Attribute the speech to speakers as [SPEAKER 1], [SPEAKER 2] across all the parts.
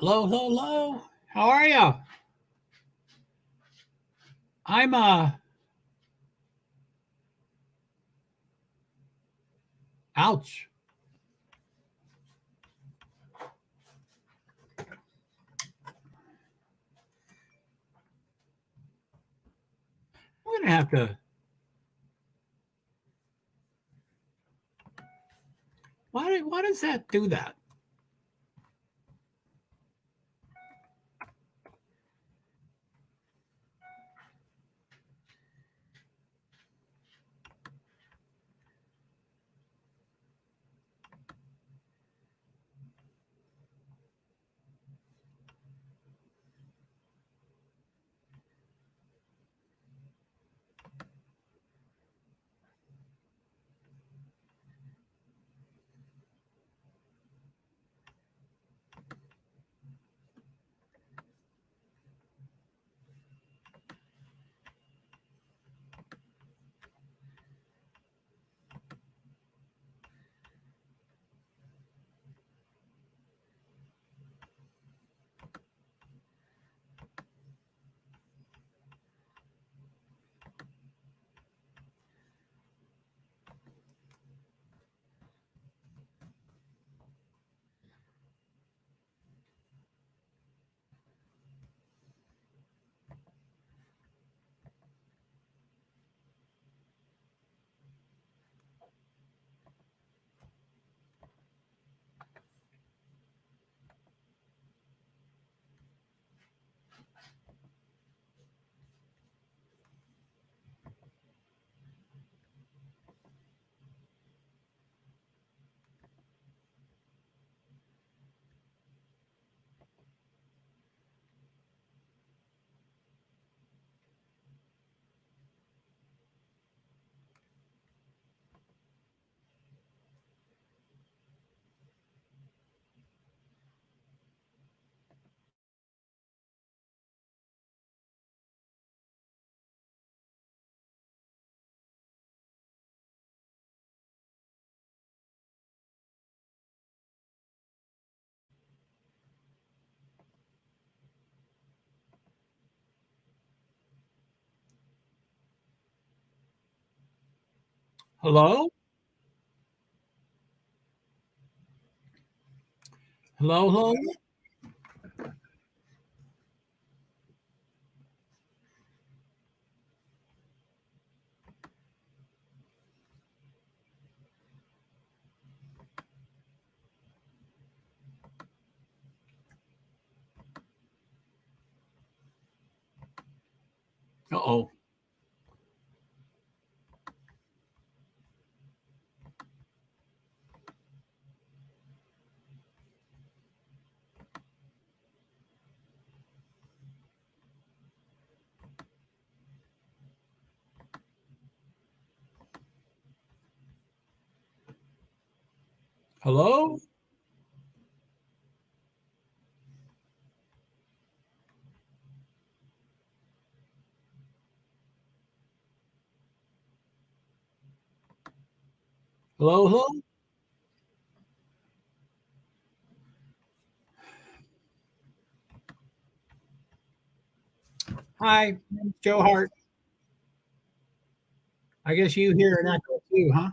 [SPEAKER 1] Hello, hello, hello. How are you? I'm ouch. I'm gonna have to. Why does that do that? Hello, hello, hello. Uh oh. Hello, hello, hello. Hi, JoeHart. I guess you hear an echo too, huh?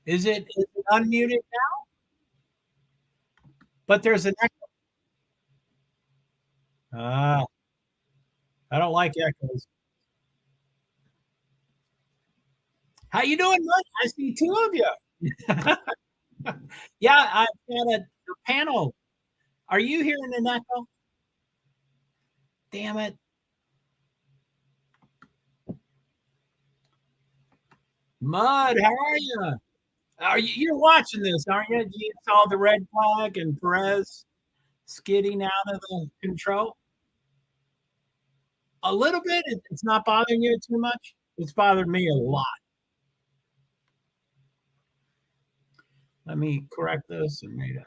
[SPEAKER 1] Is it unmuted now? But there's an echo. Ah, I don't like echoes. How you doing, Mike? I see two of you. Yeah, I've got a panel. Are you hearing an echo? Damn it. Mud, how are you? You're watching this, aren't you? You saw the red flag and Perez skidding out of the control? A little bit? It's not bothering you too much? It's bothered me a lot. Let me correct this and read it.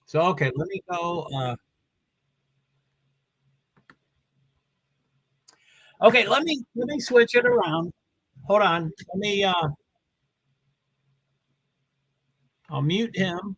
[SPEAKER 1] So, okay, let me go. Okay, let me switch it around. Hold on. Let me I'll mute him.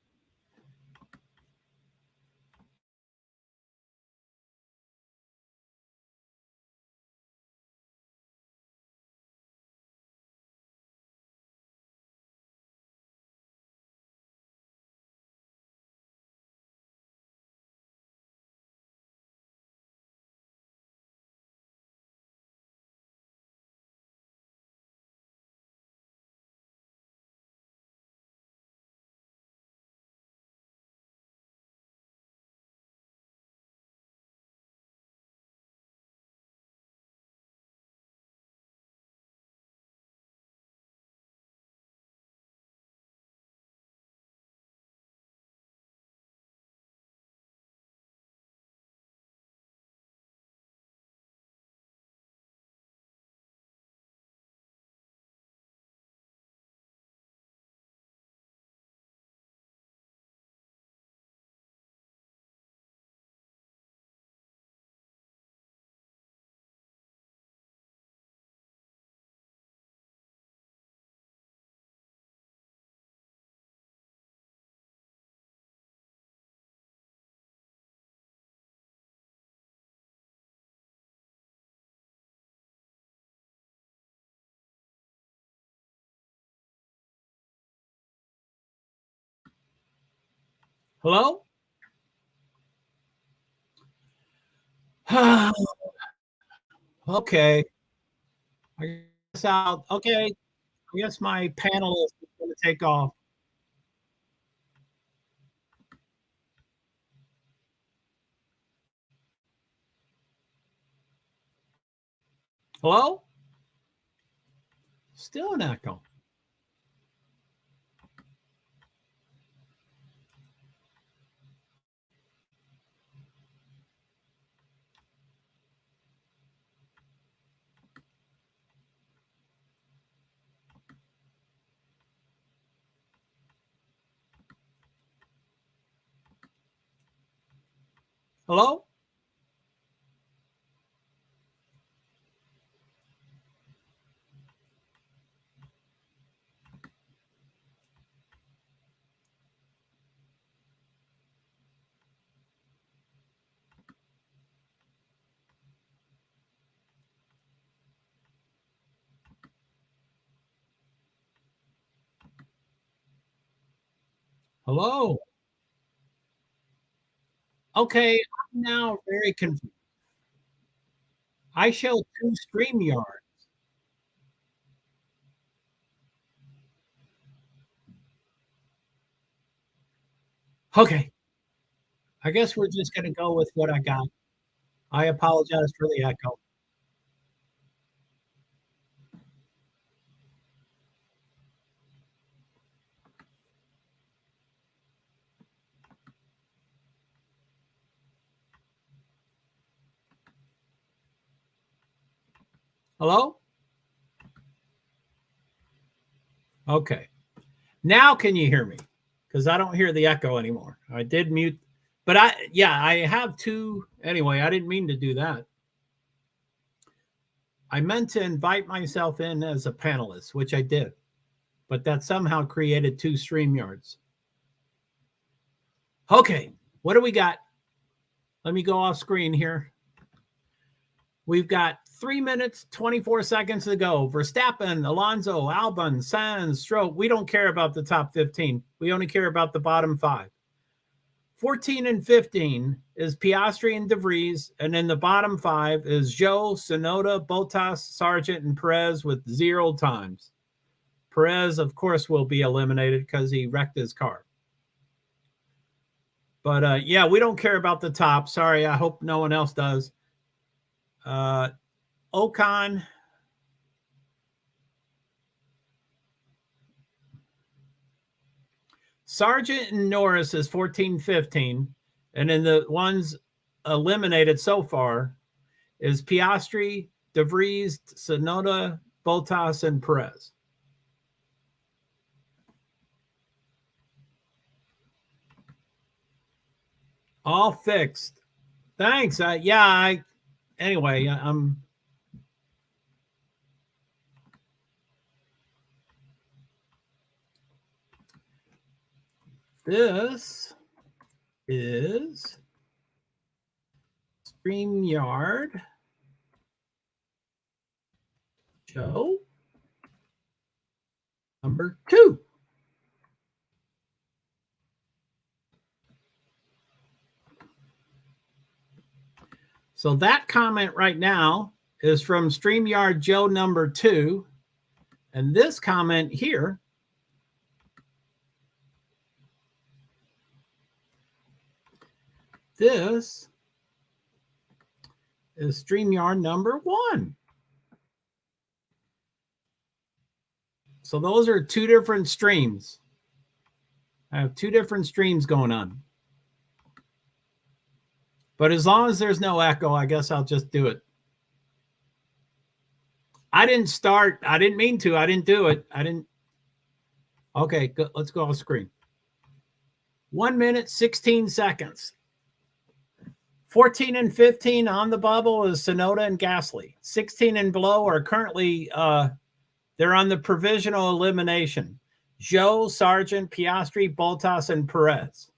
[SPEAKER 1] Hello? Okay. I guess out. Okay. I guess my panelist is going to take off. Hello? Still an echo. Hello? Hello? Okay, I'm now very confused. I show two StreamYard. Okay. I guess we're just going to go with what I got. I apologize for the echo. Hello? Okay. Now can you hear me? Because I don't hear the echo anymore. I did mute, but I have two. Anyway, I didn't mean to do that. I meant to invite myself in as a panelist, which I did, but that somehow created two StreamYards. Okay, what do we got? let me go off screen here. We've got 3 minutes, 24 seconds to go. Verstappen, Alonso, Albon, Sainz, Stroll. We don't care about the top 15. We only care about the bottom 5. 14 and 15 is Piastri and De Vries. And then the bottom 5 is Zhou, Tsunoda, Bottas, Sargent, and Perez with 0 times. Perez, of course, will be eliminated because he wrecked his car. But, yeah, we don't care about the top. Sorry, I hope no one else does. Ocon. Sargent and Norris is 14-15. And then the ones eliminated so far is Piastri, De Vries, Tsunoda, Bottas, and Perez. All fixed. Thanks. Anyway, this is StreamYard show number 2. So that comment right now is from StreamYard Joe number 2. And this comment here this is StreamYard number 1. So those are 2 different streams. I have 2 different streams going on. But as long as there's no echo, I guess I'll just do it. I didn't start. I didn't mean to. I didn't do it. Okay, good. Let's go off screen. 1 minute, 16 seconds. 14 and 15 on the bubble is Tsunoda and Gasly. 16 and below are currently, they're on the provisional elimination. Zhou, Sargent, Piastri, Bottas, and Perez.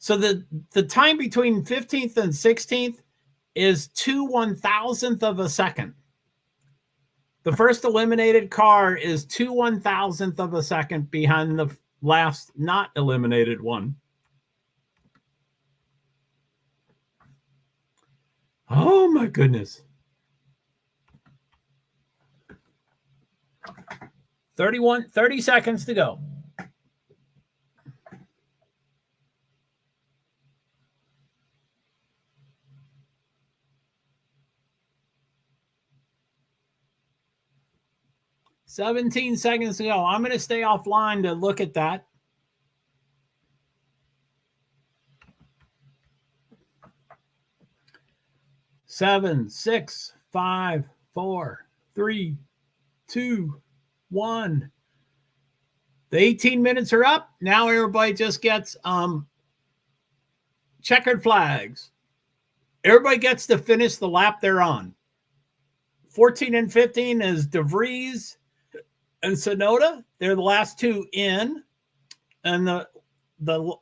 [SPEAKER 1] So the time between 15th and 16th is 2/1000th of a second. The first eliminated car is 2/1000th of a second behind the last not eliminated one. Oh my goodness. 30 seconds to go. $17 seconds to go. I'm going to stay offline to look at that. Seven, 6, 5, 4, 3, 2, 1. The 18 minutes are up. Now everybody just gets checkered flags. Everybody gets to finish the lap they're on. 14 and 15 is De Vries and Tsunoda. They're the last 2 in. And the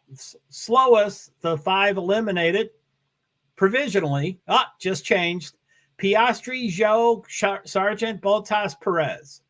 [SPEAKER 1] slowest, the 5 eliminated provisionally. Just changed. Piastri, Zhou, Sargent, Bottas, Perez.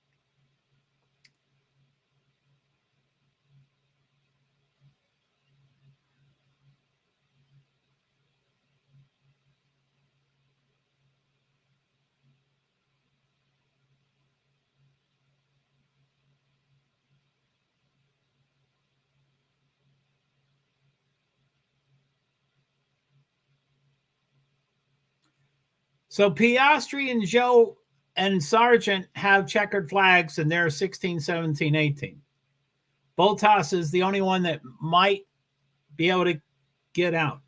[SPEAKER 1] So Piastri and Zhou and Sargent have checkered flags, and they're 16, 17, 18. Bottas is the only one that might be able to get out.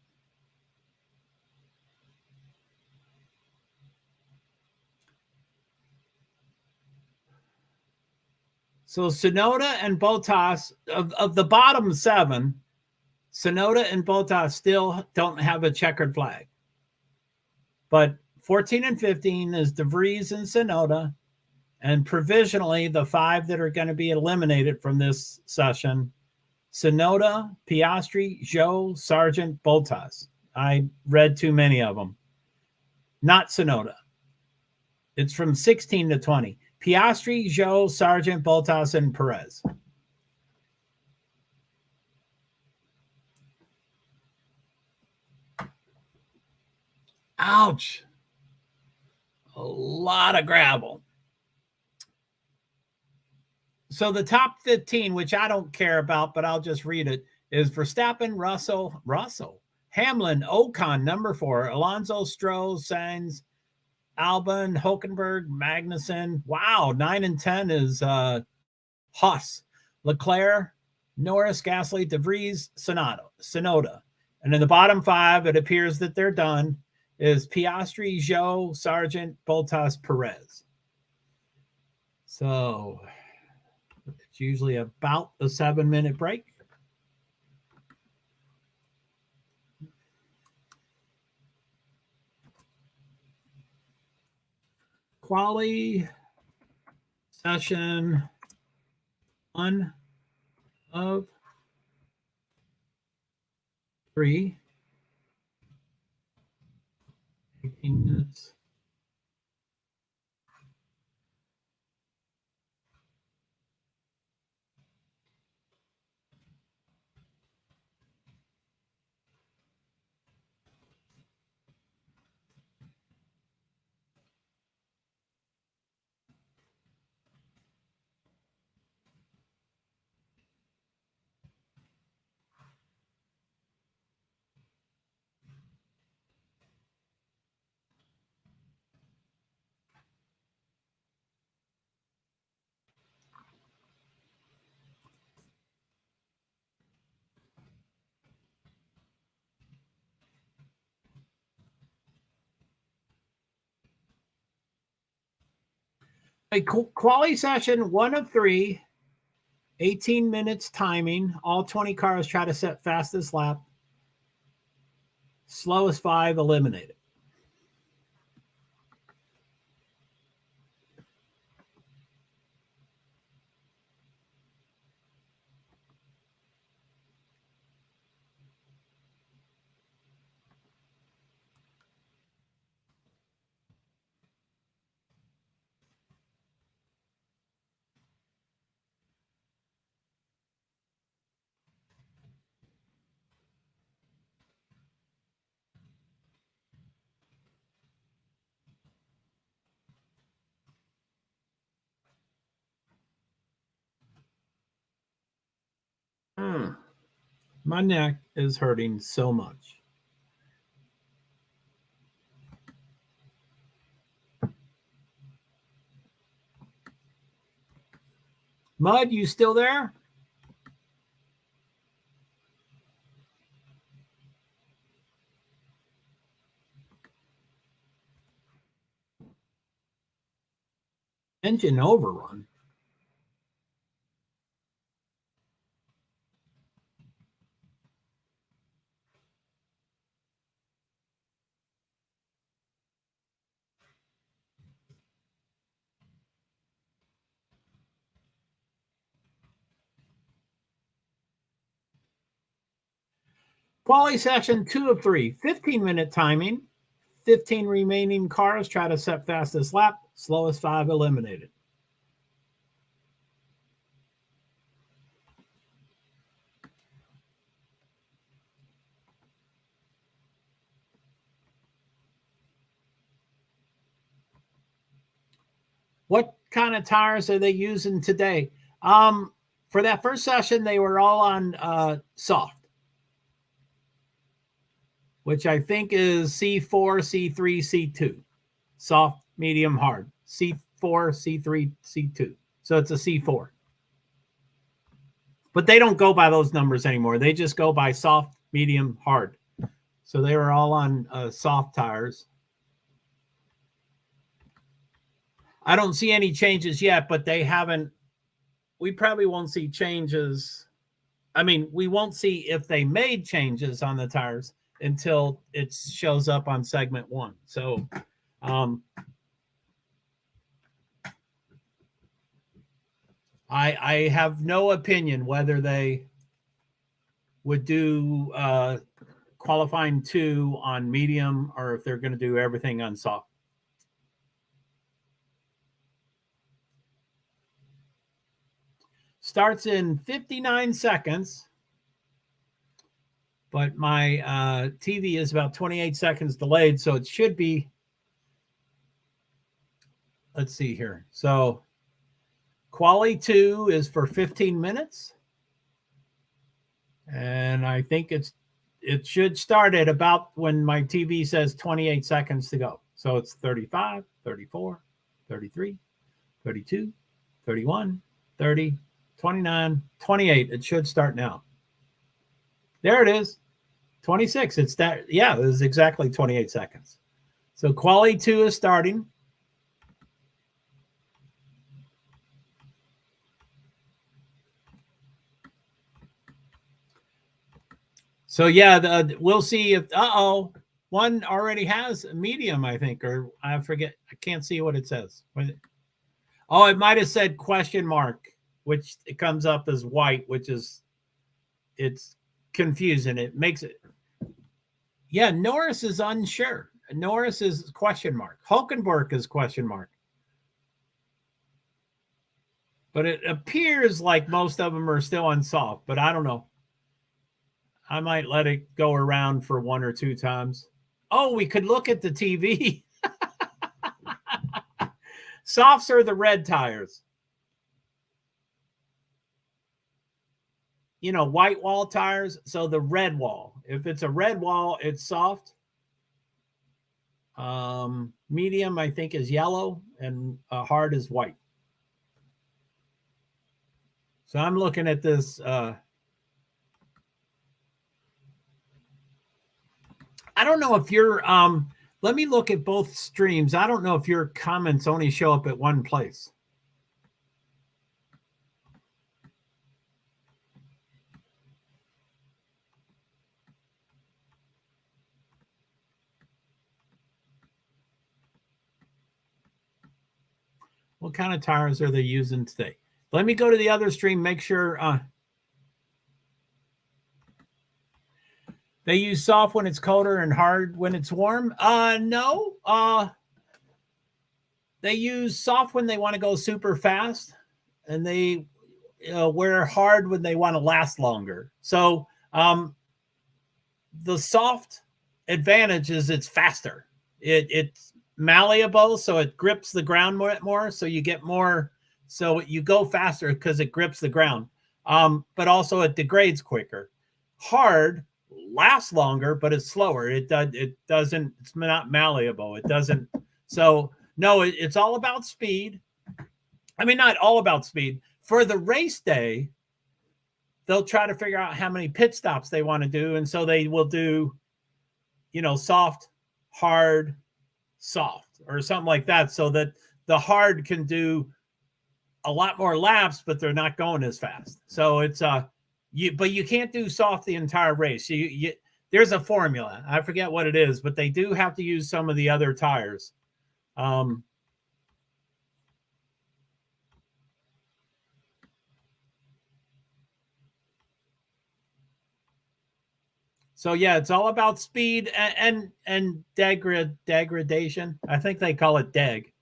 [SPEAKER 1] So Tsunoda and Bottas, of the bottom 7, Tsunoda and Bottas still don't have a checkered flag. But 14 and 15 is De Vries and Tsunoda. And provisionally, the 5 that are going to be eliminated from this session Sonoda, Piastri, Joe, Sargent, Bottas. I read too many of them. Not Sonoda. It's from 16 to 20. Piastri, Joe, Sargent, Bottas, and Perez. Ouch. A lot of gravel. So the top 15, which I don't care about, but I'll just read it, is Verstappen, Russell, Hamlin, Ocon, number 4, Alonso, Stroll, Sainz, Albon, Hulkenberg, Magnussen. Wow, 9 and 10 is Haas, Leclerc, Norris, Gasly, De Vries, Sonoda. And in the bottom 5, it appears that they're done, is Piastri, Joe, Sargent, Bottas, Perez. So it's usually about a 7-minute break. Quali session 1 of 3. 18 minutes. A quali session 1 of 3, 18 minutes timing. All 20 cars try to set fastest lap. Slowest 5 eliminated. My neck is hurting so much. Mud, you still there? Engine overrun. Quali session 2 of 3, 15-minute timing. 15 remaining cars try to set fastest lap. Slowest 5 eliminated. What kind of tires are they using today? For that first session, they were all on soft, which I think is C4, C3, C2. Soft, medium, hard. C4, C3, C2. So it's a C4. But they don't go by those numbers anymore. They just go by soft, medium, hard. So they were all on soft tires. I don't see any changes yet, but they haven't. We probably won't see changes. I mean, we won't see if they made changes on the tires until it shows up on segment 1. So I have no opinion whether they would do qualifying 2 on medium, or if they're going to do everything on soft. Starts in 59 seconds, but my TV is about 28 seconds delayed, so it should be, let's see here. So quali 2 is for 15 minutes. And I think it should start at about when my TV says 28 seconds to go. So it's 35, 34, 33, 32, 31, 30, 29, 28. It should start now. There it is. 26. It's that. Yeah, it is exactly 28 seconds. So quali 2 is starting. So yeah, we'll see if one already has a medium, I think, or I forget. I can't see what it says. Oh, it might have said question mark, which it comes up as white, which is, it's confusing. It makes it. Yeah, Norris is unsure. Norris is question mark. Hulkenberg is question mark. But it appears like most of them are still on soft, but I don't know. I might let it go around for 1 or 2 times. Oh, we could look at the TV. Softs are the red tires. You know, white wall tires. So the red wall. If it's a red wall, it's soft. Medium, I think, is yellow, and hard is white. So I'm looking at this. I don't know if you're, let me look at both streams. I don't know if your comments only show up at one place. What kind of tires are they using today? Let me go to the other stream, make sure. They use soft when it's colder and hard when it's warm. No. They use soft when they want to go super fast, and they wear hard when they want to last longer. So the soft advantage is it's faster. It's malleable, so it grips the ground more. So you get more. So you go faster because it grips the ground. But also it degrades quicker. Hard lasts longer, but it's slower. It doesn't. It's not malleable. It doesn't. So no, it's all about speed. I mean, not all about speed. For the race day, they'll try to figure out how many pit stops they want to do, and so they will do, soft, hard, soft, or something like that, so that the hard can do a lot more laps, but they're not going as fast. So it's but you can't do soft the entire race. There's a formula. I forget what it is, but they do have to use some of the other tires. So yeah, it's all about speed and degradation. I think they call it deg.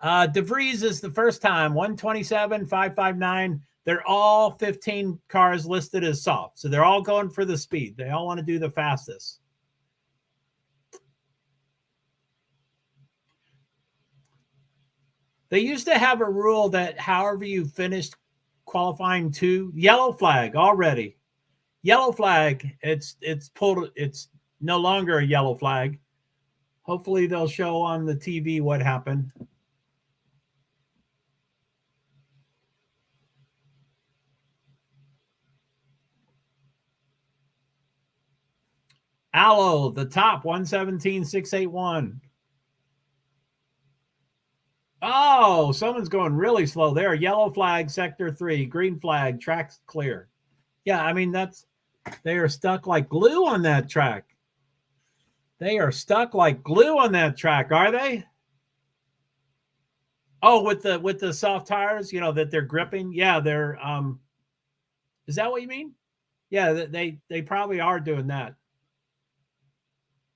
[SPEAKER 1] DeVries is the first time, 127.559. They're all 15 cars listed as soft. So they're all going for the speed. They all want to do the fastest. They used to have a rule that however you finished qualifying 2, yellow flag already. Yellow flag, it's pulled, it's no longer a yellow flag. Hopefully they'll show on the TV what happened. Aloe, the top, 117.681. Oh, someone's going really slow there. Yellow flag, sector 3. Green flag, track's clear. Yeah, I mean, they are stuck like glue on that track. They are stuck like glue on that track, are they? Oh, with the soft tires, that they're gripping. Yeah, they're is that what you mean? Yeah, they probably are doing that.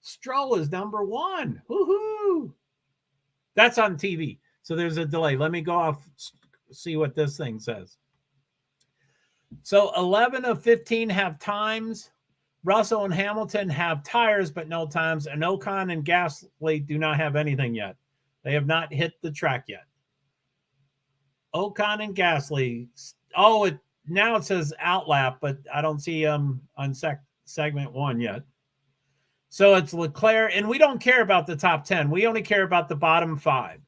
[SPEAKER 1] Stroll is number 1. Woohoo! That's on TV. So there's a delay. Let me go off, see what this thing says. So 11 of 15 have times. Russell and Hamilton have tires, but no times. And Ocon and Gasly do not have anything yet. They have not hit the track yet. Ocon and Gasly. Oh, now it says outlap, but I don't see them on segment 1 yet. So it's Leclerc, and we don't care about the top 10. We only care about the bottom 5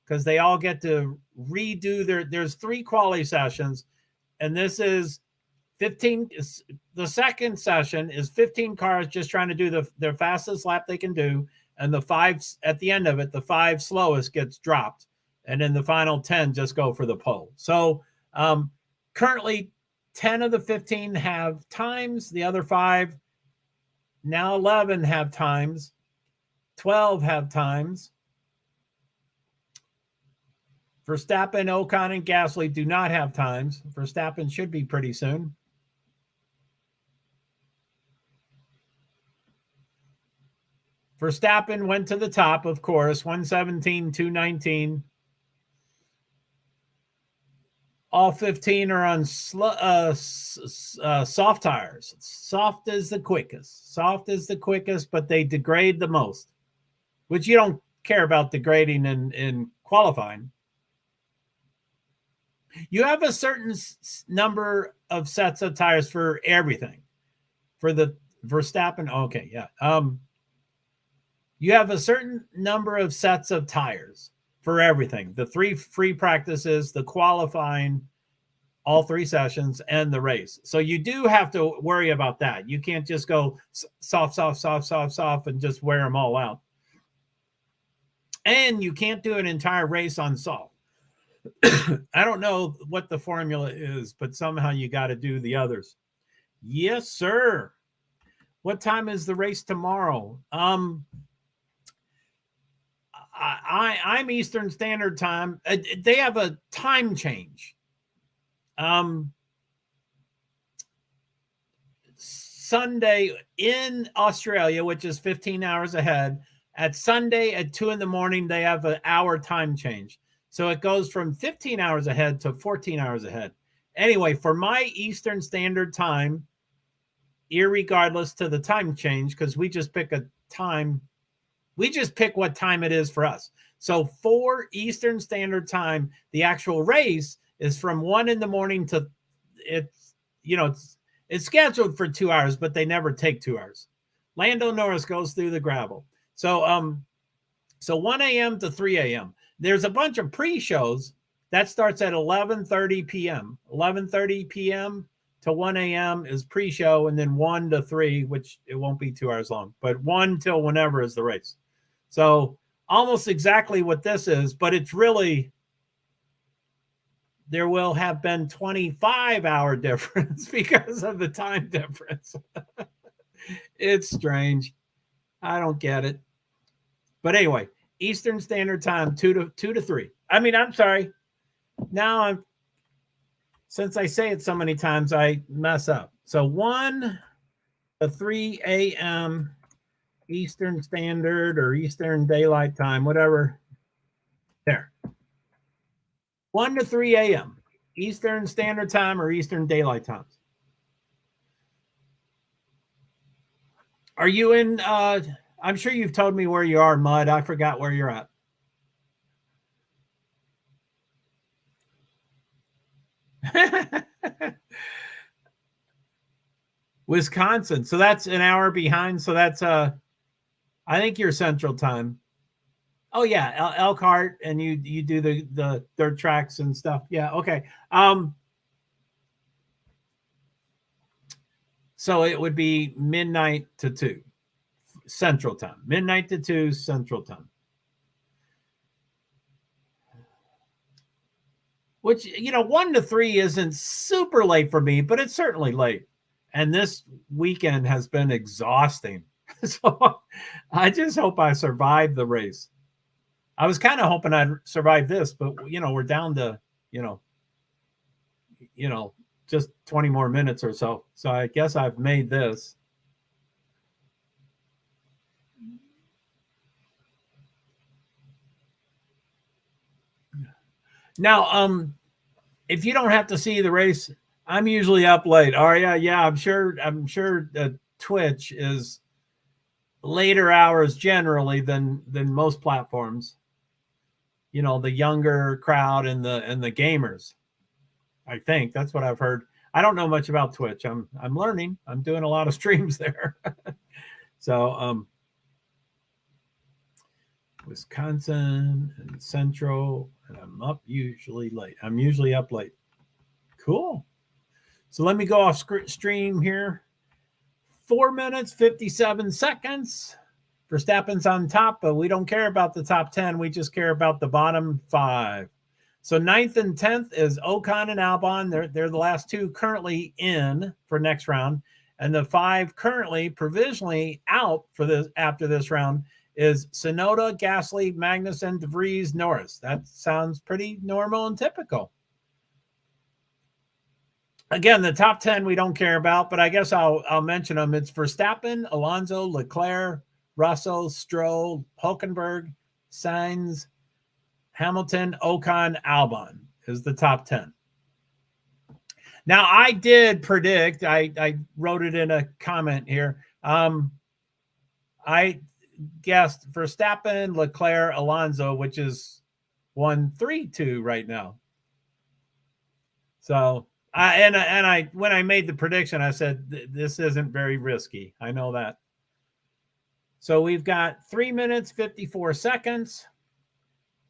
[SPEAKER 1] because they all get to redo there's 3 quality sessions, and this is 15. The second session is 15 cars just trying to do their fastest lap they can do, and the 5 at the end of it, the 5 slowest gets dropped, and then the final 10 just go for the pole. So currently 10 of the 15 have times, the other 5, now 11 have times, 12 have times. Verstappen, Ocon, and Gasly do not have times. Verstappen should be pretty soon. Verstappen went to the top, of course, 117, 219. All 15 are on soft tires. Soft is the quickest. Soft is the quickest, but they degrade the most, which you don't care about degrading in qualifying. You have a certain number of sets of tires for everything. For the Verstappen, okay, yeah. You have a certain number of sets of tires for everything. The 3 free practices, the qualifying, all 3 sessions, and the race. So you do have to worry about that. You can't just go soft, and just wear them all out. And you can't do an entire race on soft. I don't know what the formula is, but somehow you got to do the others. Yes, sir. What time is the race tomorrow? I'm Eastern Standard Time. They have a time change. Sunday in Australia, which is 15 hours ahead. At Sunday at 2 a.m, they have an hour time change. So it goes from 15 hours ahead to 14 hours ahead. Anyway, for my Eastern Standard Time, irregardless to the time change, because we just pick a time, we just pick what time it is for us. So for Eastern Standard Time, the actual race is from 1 a.m. to it's scheduled for 2 hours, but they never take 2 hours. Lando Norris goes through the gravel. So 1 a.m. to 3 a.m. There's a bunch of pre-shows that starts at 11:30 p.m. 11:30 p.m. to 1 a.m. is pre-show, and then 1 to 3, which it won't be 2 hours long, but 1 till whenever is the race. So almost exactly what this is, but it's really, there will have been 25-hour difference because of the time difference. It's strange. I don't get it. But anyway, Eastern Standard Time, 2 to 3. I mean, I'm sorry. Now since I say it so many times, I mess up. So 1 to 3 a.m. Eastern Standard or Eastern Daylight Time, whatever. There. 1 to 3 a.m. Eastern Standard Time or Eastern Daylight Times. Are you in, I'm sure you've told me where you are, Mud. I forgot where you're at. Wisconsin. So that's an hour behind. So that's, I think you're Central Time. Oh yeah, Elkhart, and you do the dirt tracks and stuff. Yeah, okay. So it would be midnight to 2 Central Time. Midnight to 2 Central Time. Which, 1 to 3 isn't super late for me, but it's certainly late. And this weekend has been exhausting. So I just hope I survive the race. I was kind of hoping I'd survive this, but we're down to, just 20 more minutes or so. So I guess I've made this. Now, if you don't have to see the race, I'm usually up late. Oh yeah. I'm sure Twitch is later hours generally than most platforms. You know, the younger crowd and the gamers. I think that's what I've heard. I don't know much about Twitch. I'm learning. I'm doing a lot of streams there. So Wisconsin and Central, and I'm up usually late. I'm usually up late. Cool. So let me go off stream here. 4 minutes, 57 seconds. Verstappen's on top, but we don't care about the top 10. We just care about the bottom 5. So 9th and 10th is Ocon and Albon. They're the last 2 currently in for next round. And the 5 currently provisionally out for this after this round is Tsunoda, Gasly, Magnussen, De Vries, Norris. That sounds pretty normal and typical. Again, the top 10 we don't care about, but I guess I'll mention them. It's Verstappen, Alonso, Leclerc, Russell, Stroll, Hülkenberg, Sainz, Hamilton, Ocon, Albon is the top 10. Now, I did predict, I wrote it in a comment here. I guessed Verstappen, Leclerc, Alonso, which is 1-3-2 right now. So, when I made the prediction, I said, this isn't very risky. I know that. So we've got 3 minutes, 54 seconds.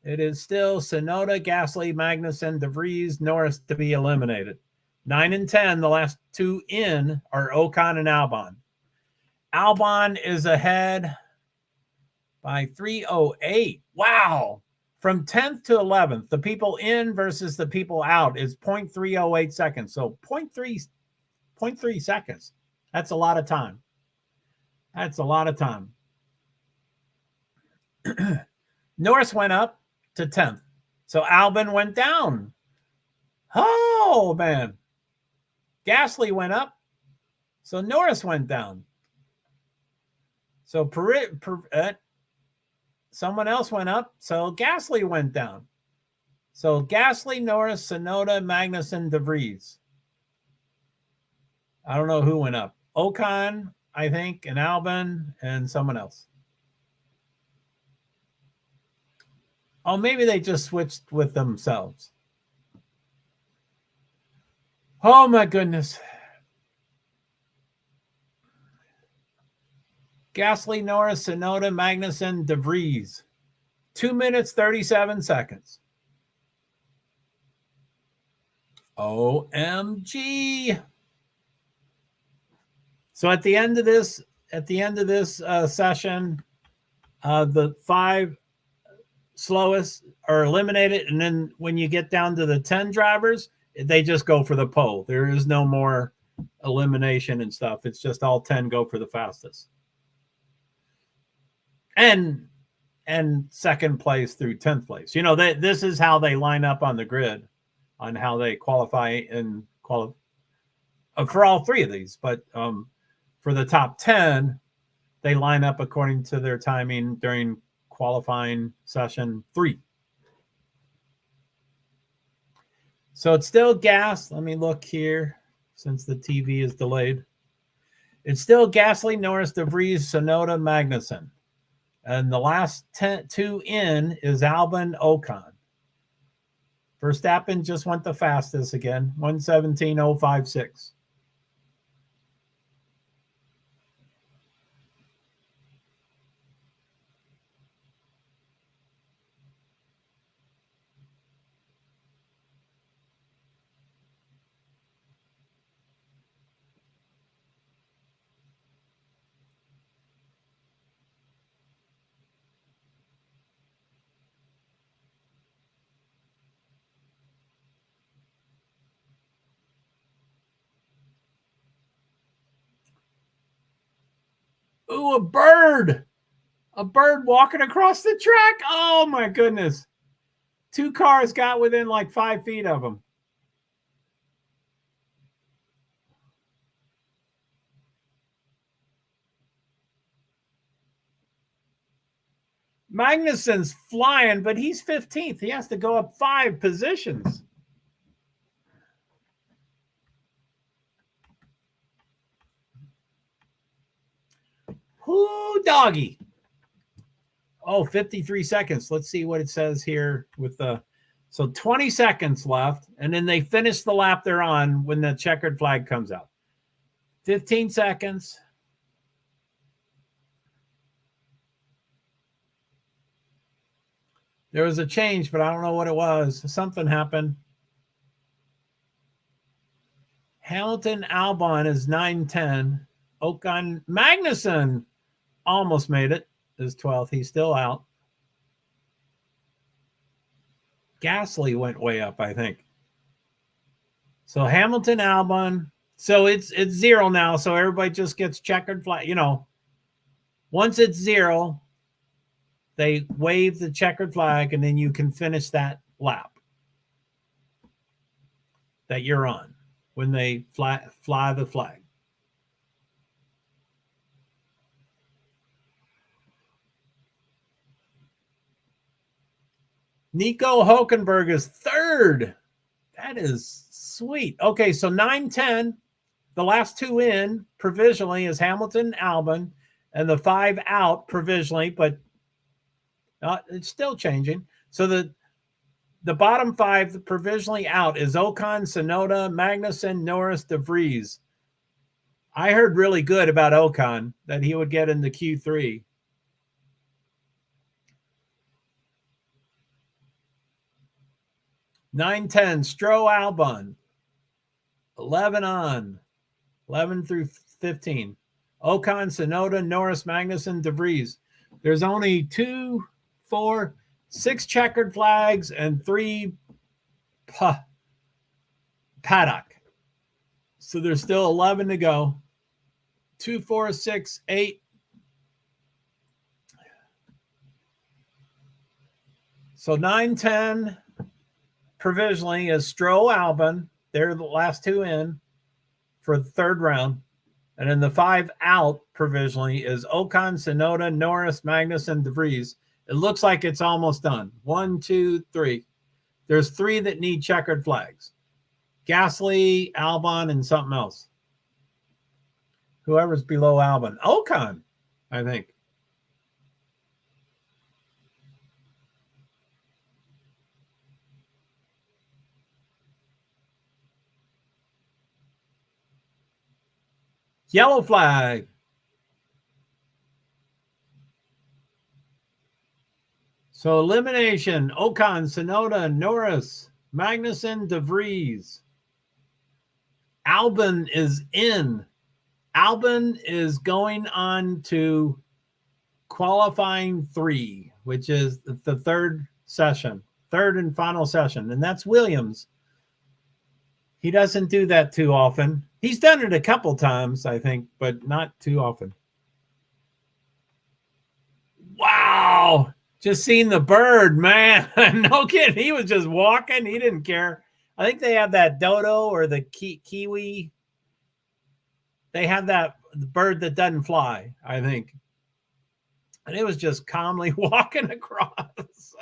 [SPEAKER 1] It is still Tsunoda, Gasly, Magnussen, De Vries, Norris to be eliminated. 9 and 10, the last 2 in are Ocon and Albon. Albon is ahead by 3:08. Wow. From 10th to 11th, the people in versus the people out is 0.308 seconds. So 0.3 seconds. That's a lot of time. That's a lot of time. Norris went up to 10th. So Albon went down. Oh, man. Gasly went up. So Norris went down. So someone else went up. So Gasly went down. So Gasly, Norris, Tsunoda, Magnussen, De Vries. I don't know who went up. Ocon, I think, and Albon, and someone else. Oh, maybe they just switched with themselves. Oh, my goodness. Gasly, Norris, Tsunoda, Magnussen, De Vries. 2 minutes, 37 seconds. OMG. So at the end of this session, the 5 slowest are eliminated, and then when you get down to the 10 drivers, they just go for the pole. There is no more elimination and stuff. It's just all 10 go for the fastest. And second place through 10th place. You know, this is how they line up on the grid, on how they qualify and for all 3 of these. But for the top 10, they line up according to their timing during qualifying session 3. So it's still gas. Let me look here since the TV is delayed. It's still Gasly, Norris, De Vries, Tsunoda, Magnussen. And the last 2 in is Albon, Ocon. Verstappen just went the fastest again, 1:17.056. Ooh, a bird walking across the track. Oh, my goodness. 2 cars got within like 5 feet of him. Magnuson's flying, but he's 15th. He has to go up 5 positions. Whoo, doggy. Oh, 53 seconds. Let's see what it says here with the, so 20 seconds left, and then they finish the lap they're on when the checkered flag comes out. 15 seconds. There was a change, but I don't know what it was. Something happened. Hamilton Albon is 9:10. Ocon Magnuson almost made it. Is 12th. He's still out. Gasly went way up, I think. So Hamilton Albon. So it's 0 now. So everybody just gets checkered flag. You know, once it's 0, they wave the checkered flag, and then you can finish that lap that you're on when they fly the flag. Nico Hulkenberg is 3rd. That is sweet. Okay, so 9:10. The last 2 in provisionally is Hamilton, Albon, and the 5 out provisionally, but it's still changing. So the bottom 5 provisionally out is Ocon, Tsunoda, Magnussen, Norris, De Vries. I heard really good about Ocon, that he would get into Q3. (9:10) Stroll, Albon. 11 on. 11 through 15. Ocon, Tsunoda, Norris, Magnussen, De Vries. There's only 2, 4, 6 checkered flags and 3 paddock. So there's still 11 to go. 2, 4, 6, 8. So 9:10 provisionally is Stroll, Albon. They're the last 2 in for the 3rd round. And then the 5 out provisionally is Ocon, Tsunoda, Norris, Magnussen, De Vries. It looks like it's almost done. 1, 2, 3. There's 3 that need checkered flags. Gasly, Albon, and something else. Whoever's below Albon. Ocon, I think. Yellow flag. So elimination, Ocon, Tsunoda, Norris, Magnussen, De Vries. Albon is in. Albon is going on to qualifying 3, which is the 3rd session, 3rd and final session, and that's Williams. He doesn't do that too often. He's done it a couple times, I think, but not too often. Wow. Just seen the bird, man. No kidding. He was just walking. He didn't care. I think they have that dodo or the kiwi. They have that bird that doesn't fly, I think. And it was just calmly walking across.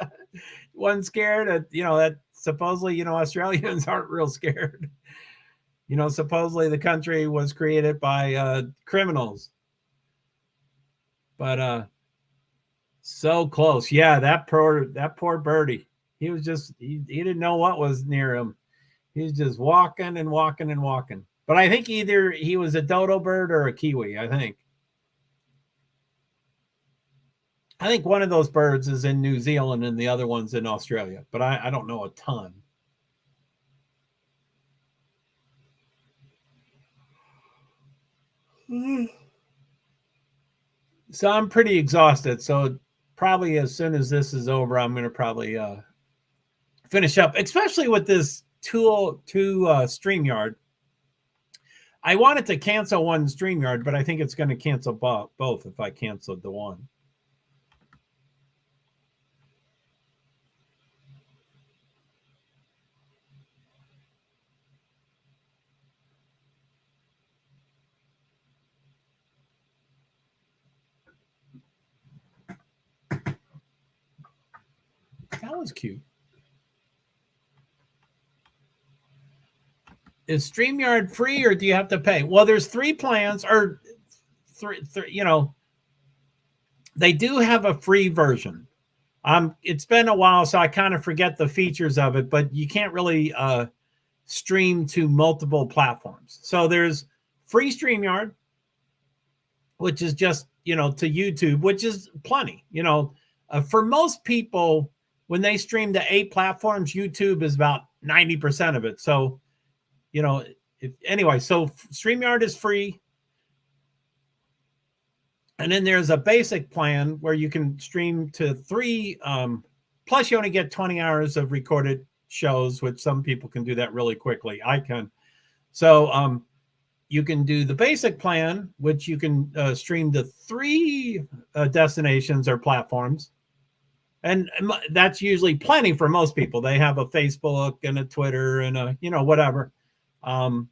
[SPEAKER 1] Wasn't scared. That supposedly, Australians aren't real scared. Supposedly the country was created by criminals. But so close. Yeah, that poor birdie. He was just he didn't know what was near him. He was just walking and walking and walking. But I think either he was a dodo bird or a kiwi, I think. I think one of those birds is in New Zealand and the other one's in Australia, but I don't know a ton. So I'm pretty exhausted. So probably as soon as this is over, I'm going to probably finish up, especially with this tool to StreamYard. I wanted to cancel one StreamYard, but I think it's going to cancel both if I canceled the one. That was cute. Is StreamYard free or do you have to pay? Well, there's 3 plans or three, you know, they do have a free version. It's been a while, so I kind of forget the features of it, but you can't really stream to multiple platforms. So there's free StreamYard, which is just, you know, to YouTube, which is plenty. You know, for most people, when they stream to 8 platforms, YouTube is about 90% of it. So, you know, anyway, so StreamYard is free. And then there's a basic plan where you can stream to 3, plus you only get 20 hours of recorded shows, which some people can do that really quickly. I can. So you can do the basic plan, which you can stream to 3 destinations or platforms. And that's usually plenty for most people. They have a Facebook and a Twitter and a, you know, whatever, LinkedIn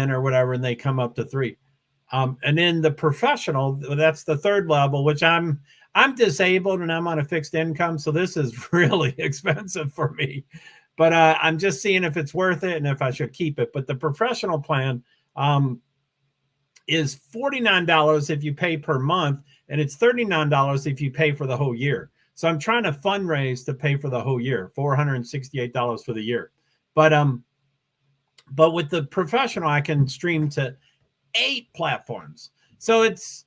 [SPEAKER 1] or whatever, and they come up to 3. And then the professional, that's the 3rd level, which I'm disabled and I'm on a fixed income. So this is really expensive for me, but I'm just seeing if it's worth it and if I should keep it. But the professional plan is $49 if you pay per month, and it's $39 if you pay for the whole year. So I'm trying to fundraise to pay for the whole year, $468 for the year. But with the professional, I can stream to 8 platforms. So it's,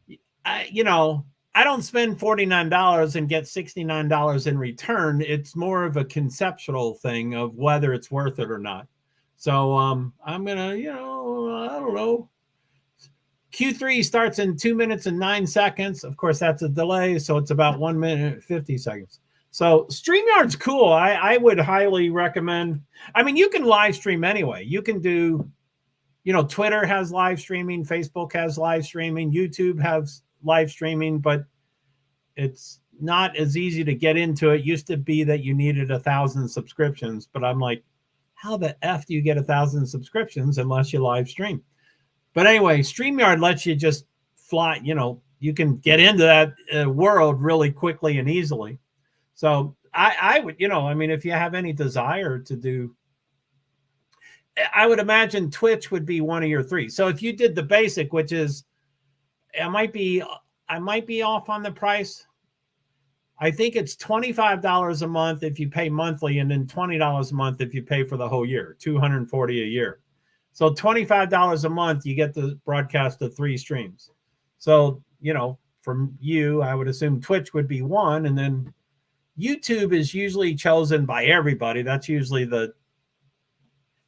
[SPEAKER 1] you know, I don't spend $49 and get $69 in return. It's more of a conceptual thing of whether it's worth it or not. So I'm gonna, you know, I don't know. Q3 starts in 2 minutes and 9 seconds. Of course, that's a delay, so it's about 1 minute and 50 seconds. So StreamYard's cool. I would highly recommend. I mean, you can live stream anyway. You can do, you know, Twitter has live streaming, Facebook has live streaming, YouTube has live streaming, but it's not as easy to get into. It used to be that you needed 1,000 subscriptions, but I'm like, how the F do you get 1,000 subscriptions unless you live stream? But anyway, StreamYard lets you just fly, you know, you can get into that world really quickly and easily. So I would, you know, I mean, if you have any desire to do, I would imagine Twitch would be one of your 3. So if you did the basic, which is, I might be off on the price. I think it's $25 a month if you pay monthly, and then $20 a month if you pay for the whole year, $240 a year. So $25 a month, you get to broadcast to 3 streams. So, you know, from you, I would assume Twitch would be 1, and then YouTube is usually chosen by everybody. That's usually the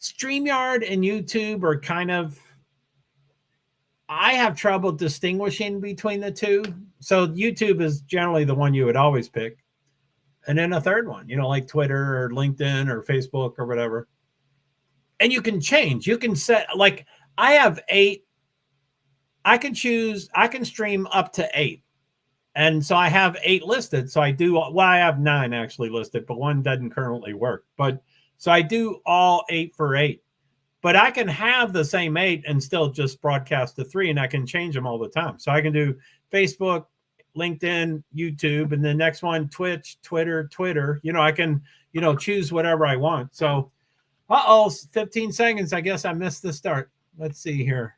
[SPEAKER 1] StreamYard and YouTube are kind of, I have trouble distinguishing between the 2. So YouTube is generally the one you would always pick. And then a 3rd one, you know, like Twitter or LinkedIn or Facebook or whatever. And you can change. You can set, like, I have 8. I can choose, I can stream up to 8. And so I have 8 listed. So I do, well, I have 9 actually listed, but 1 doesn't currently work. But so I do all 8 for 8. But I can have the same 8 and still just broadcast to 3, and I can change them all the time. So I can do Facebook, LinkedIn, YouTube, and the next one, Twitch, Twitter. You know, I can, you know, choose whatever I want. So, 15 seconds. I guess I missed the start. Let's see here.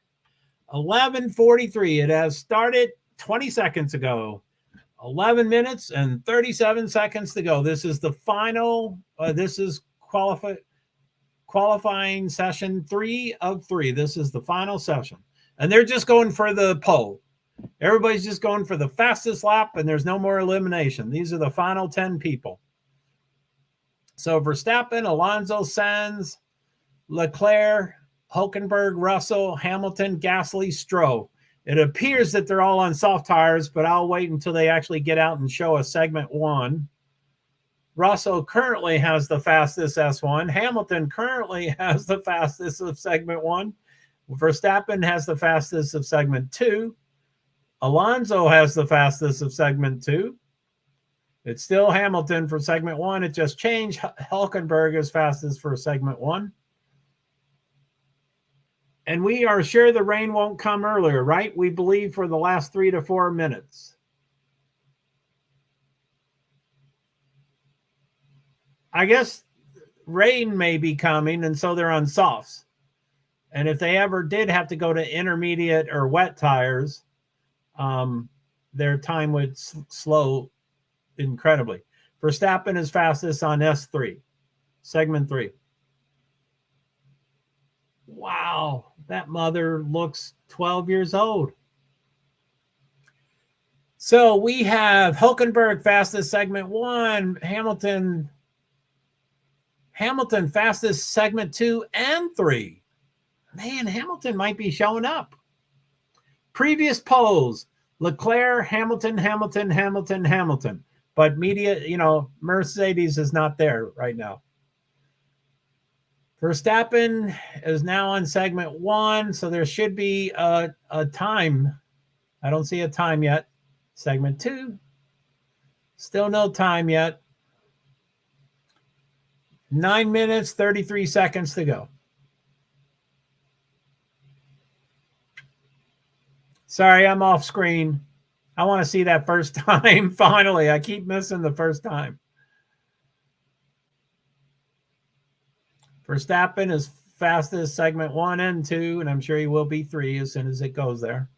[SPEAKER 1] 11:43. It has started 20 seconds ago. 11 minutes and 37 seconds to go. This is the final. This is qualifying session 3 of 3. This is the final session. And they're just going for the pole. Everybody's just going for the fastest lap, and there's no more elimination. These are the final 10 people. So Verstappen, Alonso, Sainz, Leclerc, Hülkenberg, Russell, Hamilton, Gasly, Stroll. It appears that they're all on soft tires, but I'll wait until they actually get out and show us segment 1. Russell currently has the fastest S1. Hamilton currently has the fastest of segment 1. Verstappen has the fastest of segment 2. Alonso has the fastest of segment 2. It's still Hamilton for segment 1. It just changed. Hülkenberg is fastest for segment 1. And we are sure the rain won't come earlier, right? We believe for the last 3 to 4 minutes. I guess rain may be coming, and so they're on softs. And if they ever did have to go to intermediate or wet tires, their time would slow incredibly. Verstappen is fastest on S3, segment 3. Wow, that mother looks 12 years old. So we have Hülkenberg fastest segment 1, Hamilton fastest segment 2 and 3. Man, Hamilton might be showing up. Previous polls, Leclerc, Hamilton. But media, Mercedes is not there right now. Verstappen is now on segment 1, so there should be a time. I don't see a time yet. Segment 2, still no time yet. 9 minutes, 33 seconds to go. Sorry, I'm off screen. I want to see that first time. Finally, I keep missing the first time. Verstappen is fastest segment 1 and 2, and I'm sure he will be 3 as soon as it goes there.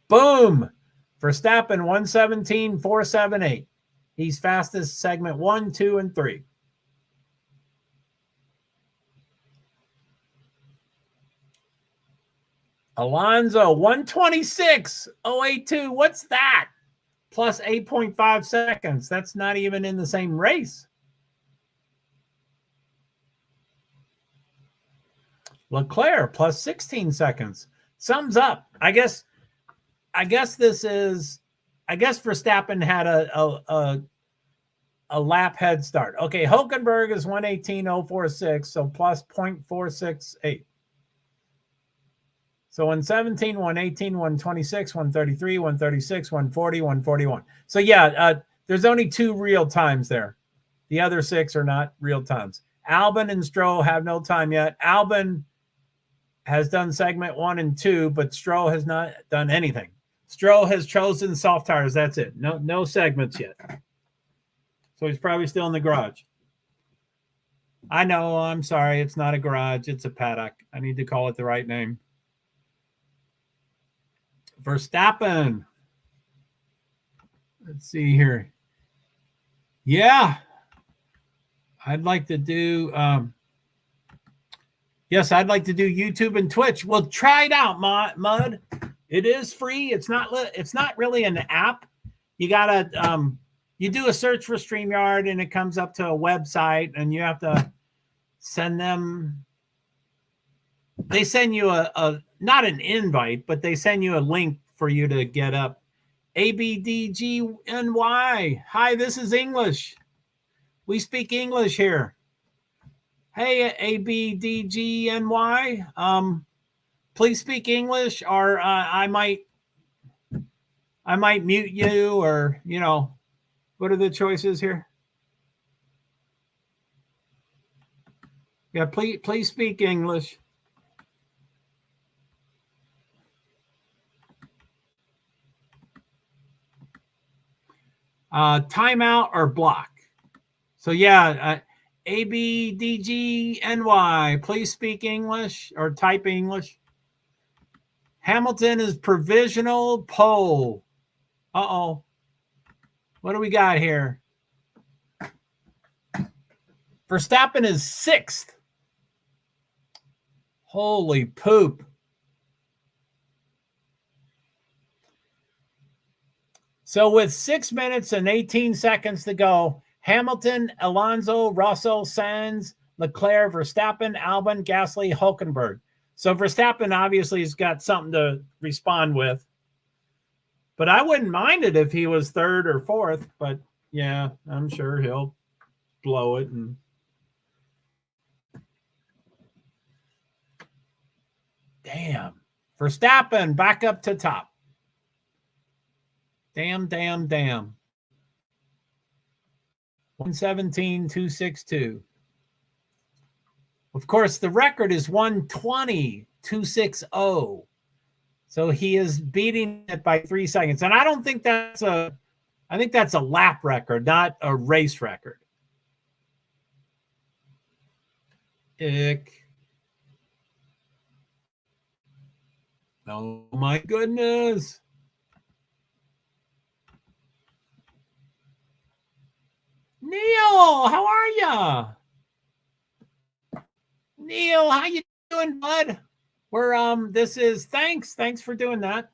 [SPEAKER 1] Boom! Verstappen 1:17.478. He's fastest segment 1, 2, and 3. Alonso 1:26.082. What's that? Plus 8.5 seconds. That's not even in the same race. Leclerc plus 16 seconds. Sums up. I guess Verstappen had a lap head start. Okay, Hülkenberg is 1:18.046, so plus 0.468. So 1:17, 1:18, 1:26, 1:33, 1:36, 1:40, 1:41. So yeah, there's only 2 real times there. The other 6 are not real times. Albon and Stroll have no time yet. Albon has done segment 1 and 2, but Stroll has not done anything. Stroll has chosen soft tires. That's it. No segments yet. So he's probably still in the garage. I know. I'm sorry. It's not a garage. It's a paddock. I need to call it the right name. Verstappen. Let's see here. Yeah. I'd like to do yes, I'd like to do YouTube and Twitch. Well, try it out, Mud. It is free. It's not really an app. You gotta you do a search for StreamYard and it comes up to a website and you have to send them. They send you a not an invite, but they send you a link for you to get up. ABDGNY. Hi, this is English. We speak English here. Hey, ABDGNY. Please speak English, or I might mute you, or what are the choices here? Yeah, please speak English. Timeout or block. So yeah, ABDGNY, please speak English or type English. Hamilton is provisional pole. Uh-oh. What do we got here? Verstappen is 6th. Holy poop. So with 6 minutes and 18 seconds to go, Hamilton, Alonso, Russell, Sainz, Leclerc, Verstappen, Albon, Gasly, Hülkenberg. So Verstappen obviously has got something to respond with. But I wouldn't mind it if he was 3rd or 4th. But yeah, I'm sure he'll blow it. And damn. Verstappen back up to top. Damn. 1:17.262. Of course, the record is 1:20.260. So he is beating it by 3 seconds. And I don't think I think that's a lap record, not a race record. Ick. Oh my goodness. Neil, how are ya? Neil, how you doing, bud? We're thanks for doing that.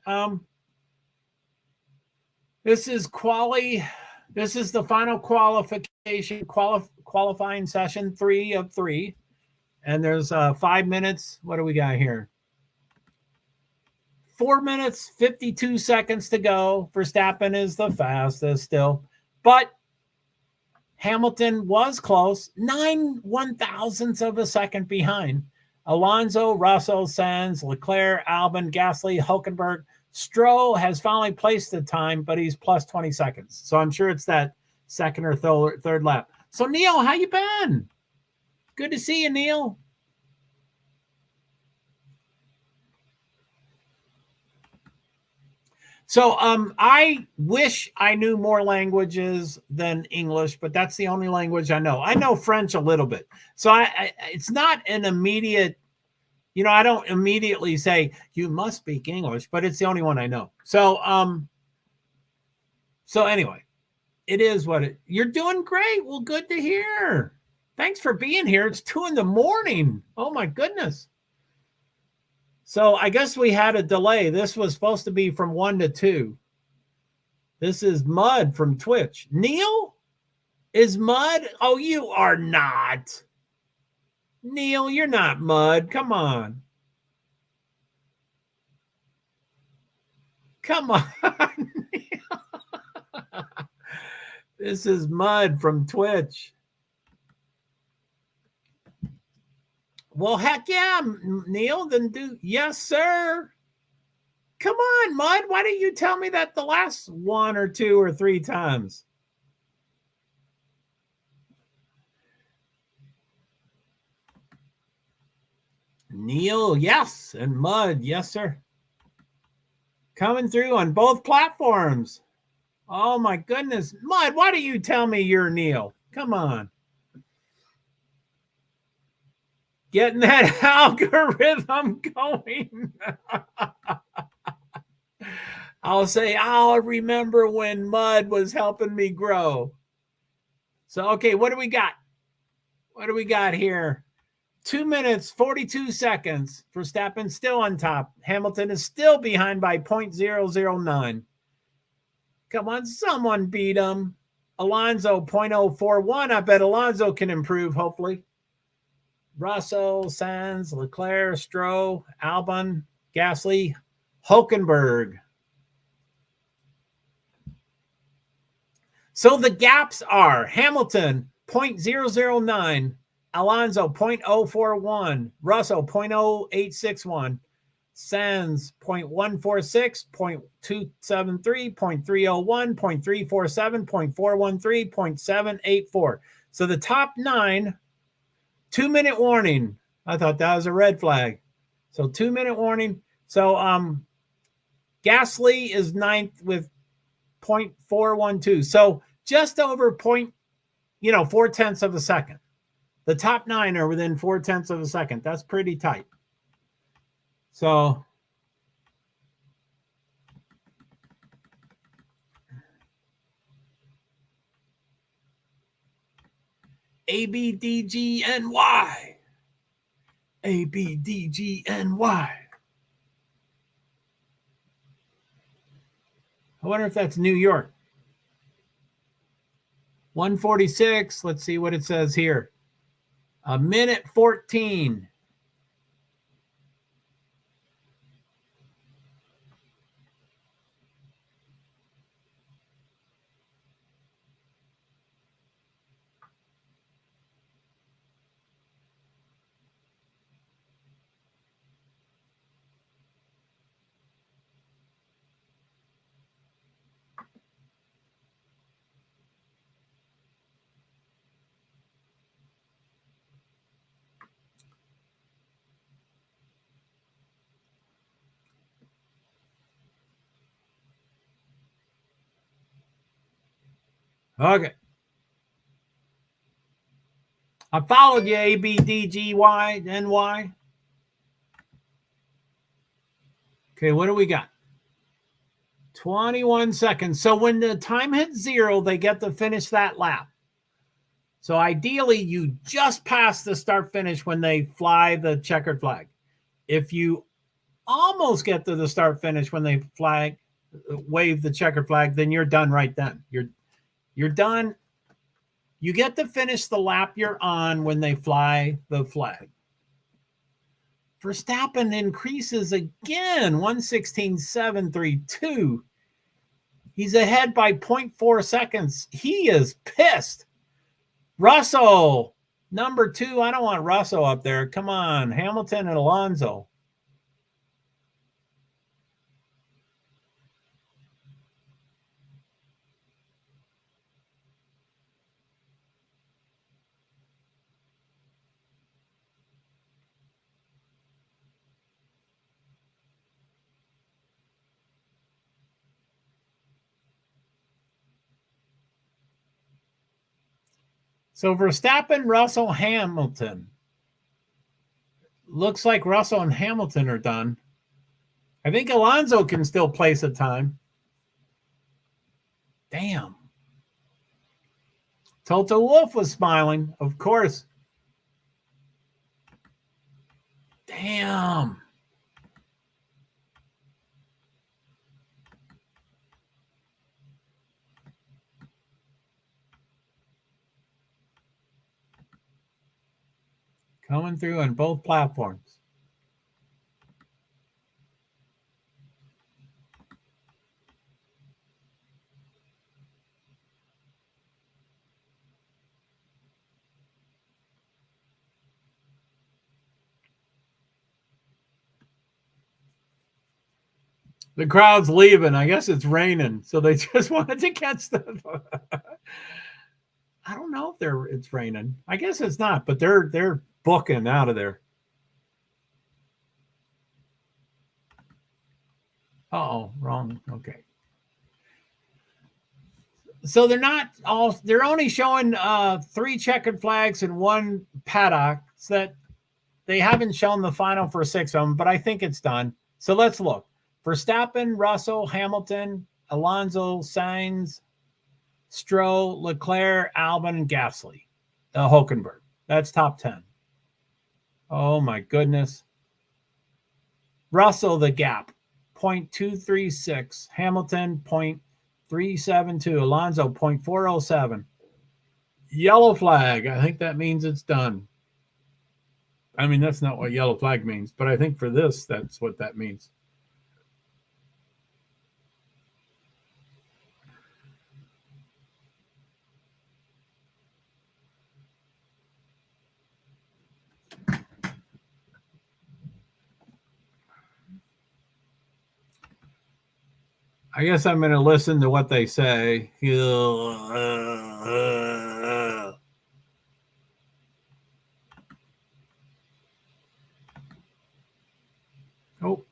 [SPEAKER 1] This is the final qualifying session, 3 of 3. And there's 5 minutes. What do we got here? 4 minutes, 52 seconds to go. Verstappen is the fastest still. But Hamilton was close, 9/1000ths of a second behind. Alonso, Russell, Sainz, Leclerc, Albon, Gasly, Hulkenberg. Stroll has finally placed the time, but he's plus 20 seconds. So I'm sure it's that second or third lap. So Neil, how you been? Good to see you, Neil. So I wish I knew more languages than English, but that's the only language I know. I know French a little bit. So it's not an immediate, I don't immediately say you must speak English, but it's the only one I know. So anyway, it is you're doing great. Well, good to hear. Thanks for being here. It's 2 a.m. Oh my goodness. So I guess we had a delay. This was supposed to be from 1 to 2. This is Mud from Twitch. Neil is Mud? Oh, you are not. Neil, you're not Mud. Come on. Come on. This is Mud from Twitch. Well, heck yeah, Neil. Then yes, sir. Come on, Mud. Why didn't you tell me that the last 1 or 2 or 3 times? Neil, yes. And Mud, yes, sir. Coming through on both platforms. Oh, my goodness. Mud, why do you tell me you're Neil? Come on. Getting that algorithm going. I'll say, I'll remember when Mud was helping me grow. So, okay, what do we got? What do we got here? 2 minutes, 42 seconds. Verstappen still on top. Hamilton is still behind by 0.009. Come on, someone beat him. Alonso, 0.041. I bet Alonso can improve, hopefully. Russell, Sainz, Leclerc, Stroll, Albon, Gasly, Hulkenberg. So the gaps are Hamilton, 0.009. Alonso, 0.041. Russell, 0.0861. Sainz, 0.146, 0.273, 0.301, 0.347, 0.413, 0.784. So the top 9, 2-minute warning. I thought that was a red flag. So 2-minute warning. So Gasly is 9th with 0.412. So just over 4/10 of a second. The top 9 are within 4/10 of a second. That's pretty tight. So ABDGNY. ABDGNY. I wonder if that's New York. 146. Let's see what it says here. 1:14. Okay. I followed you, ABDGYNY. Okay, what do we got? 21 seconds. So when the time hits 0, they get to finish that lap. So ideally, you just pass the start finish when they fly the checkered flag. If you almost get to the start finish when they wave the checkered flag, then you're done right then. You're done. You get to finish the lap you're on when they fly the flag. Verstappen increases again, 1:16.732. He's ahead by 0.4 seconds. He is pissed. Russell, number 2. I don't want Russell up there. Come on, Hamilton and Alonso. So Verstappen, Russell, Hamilton. Looks like Russell and Hamilton are done. I think Alonso can still place a time. Damn. Toto Wolff was smiling, of course. Damn. Coming through on both platforms. The crowd's leaving. I guess it's raining, so they just wanted to catch the. I don't know if it's raining. I guess it's not, but they're booking out of there. Oh, wrong. Okay. So they're only showing 3 checkered flags and 1 paddock. So that they haven't shown the final for 6 of them, but I think it's done. So let's look. Verstappen, Russell, Hamilton, Alonso, Sainz, Stroll, Leclerc, Albon, and Gasly. Hulkenberg. That's top 10. Oh, my goodness. Russell, the gap, 0.236. Hamilton, 0.372. Alonso, 0.407. Yellow flag. I think that means it's done. I mean, that's not what yellow flag means, but I think for this, that's what that means. I guess I'm going to listen to what they say. Oh.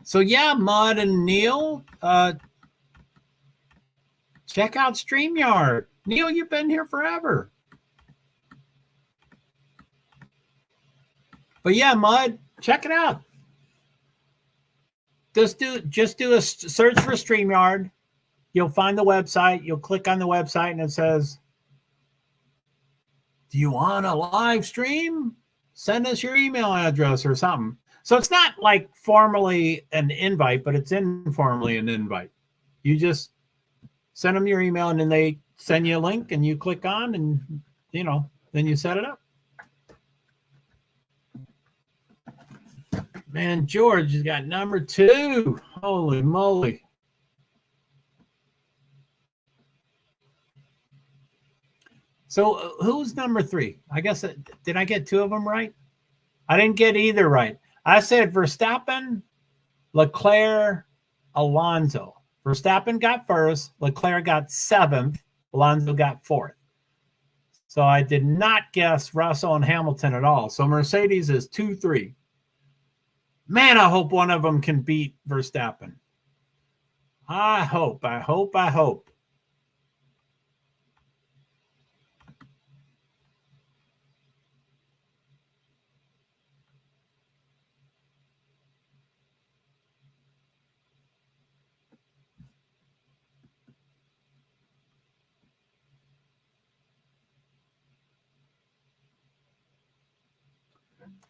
[SPEAKER 1] So yeah, Mud and Neil, check out StreamYard. Neil, you've been here forever. But yeah, Mud, check it out. Just do a search for StreamYard. You'll find the website. You'll click on the website and it says, do you want a live stream? Send us your email address or something. So it's not like formally an invite, but it's informally an invite. You just send them your email and then they send you a link and you click on and, then you set it up. Man, George has got number 2. Holy moly. So who's number 3? I guess, did I get 2 of them right? I didn't get either right. I said Verstappen, Leclerc, Alonso. Verstappen got first, Leclerc got 7th, Alonso got 4th. So I did not guess Russell and Hamilton at all. So Mercedes is 2-3. Man, I hope one of them can beat Verstappen. I hope.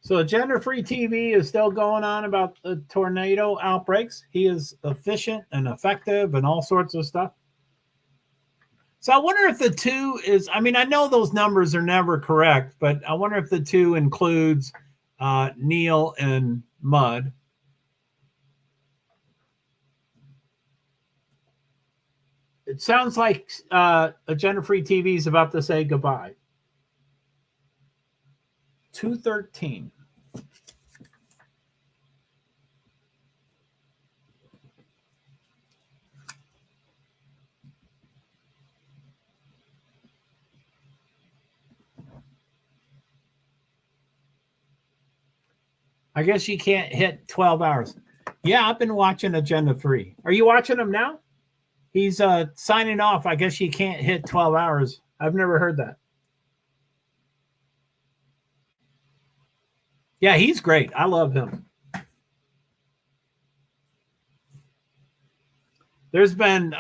[SPEAKER 1] So gender-free TV is still going on about the tornado outbreaks. He is efficient and effective and all sorts of stuff. So I wonder if the 2 is, I mean, I know those numbers are never correct, but I wonder if the 2 includes Neil and Mud. It sounds like a gender-free TV is about to say goodbye. 213. I guess you can't hit 12 hours. Yeah, I've been watching Agenda 3. Are you watching them now? He's signing off. I guess you can't hit 12 hours. I've never heard that. Yeah, he's great. I love him. There's been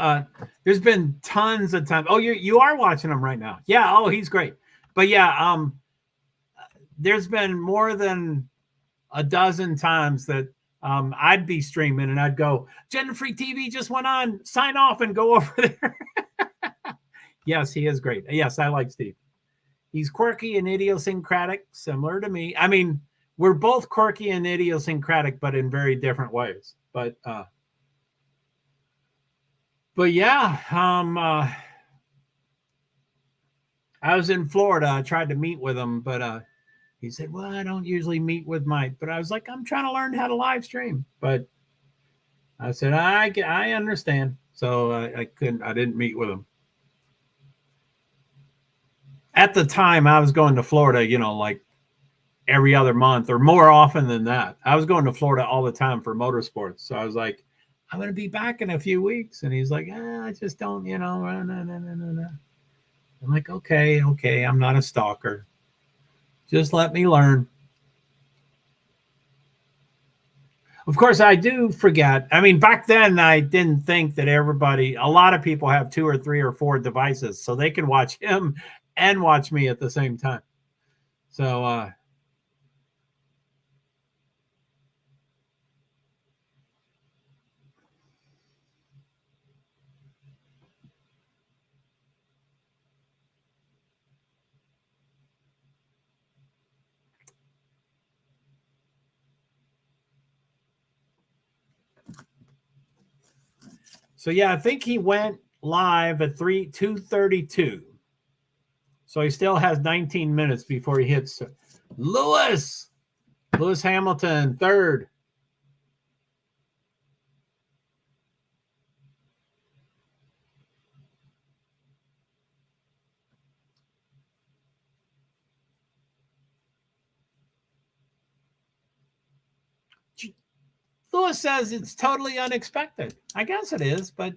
[SPEAKER 1] tons of time. Oh, you are watching him right now. Yeah. Oh, he's great. But yeah, there's been more than a dozen times that I'd be streaming and I'd go, Gender Free TV just went on, sign off and go over there. Yes, he is great. Yes, I like Steve. He's quirky and idiosyncratic, similar to me. I mean, we're both quirky and idiosyncratic, but in very different ways. But yeah, I was in Florida. I tried to meet with him, but he said, well, I don't usually meet with Mike. But I was like, I'm trying to learn how to live stream. But I said, I understand. So I didn't meet with him. At the time, I was going to Florida, like every other month or more often than that. I was going to Florida all the time for motorsports. So I was like, I'm going to be back in a few weeks. And he's like, I just don't, no. I'm like, okay. I'm not a stalker. Just let me learn. Of course, I do forget. I mean, back then, I didn't think that a lot of people have 2 or 3 or 4 devices, so they can watch him and watch me at the same time. So, yeah, I think he went live at 2:32. So he still has 19 minutes before he hits Lewis Hamilton, 3rd. Lewis says it's totally unexpected. I guess it is, but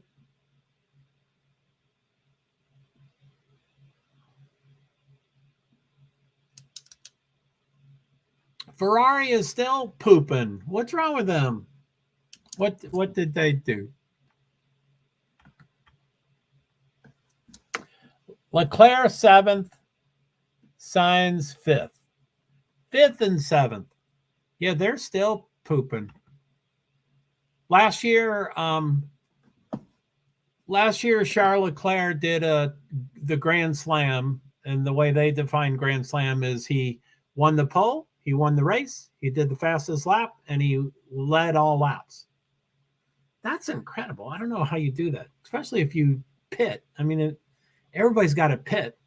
[SPEAKER 1] Ferrari is still pooping. What's wrong with them? What did they do? Leclerc 7th, Sainz 5th. 5th and 7th. Yeah, they're still pooping. Last year, Charles Leclerc did the Grand Slam, and the way they define Grand Slam is he won the pole, he won the race, he did the fastest lap, and he led all laps. That's incredible. I don't know how you do that, especially if you pit. I mean, everybody's got to pit.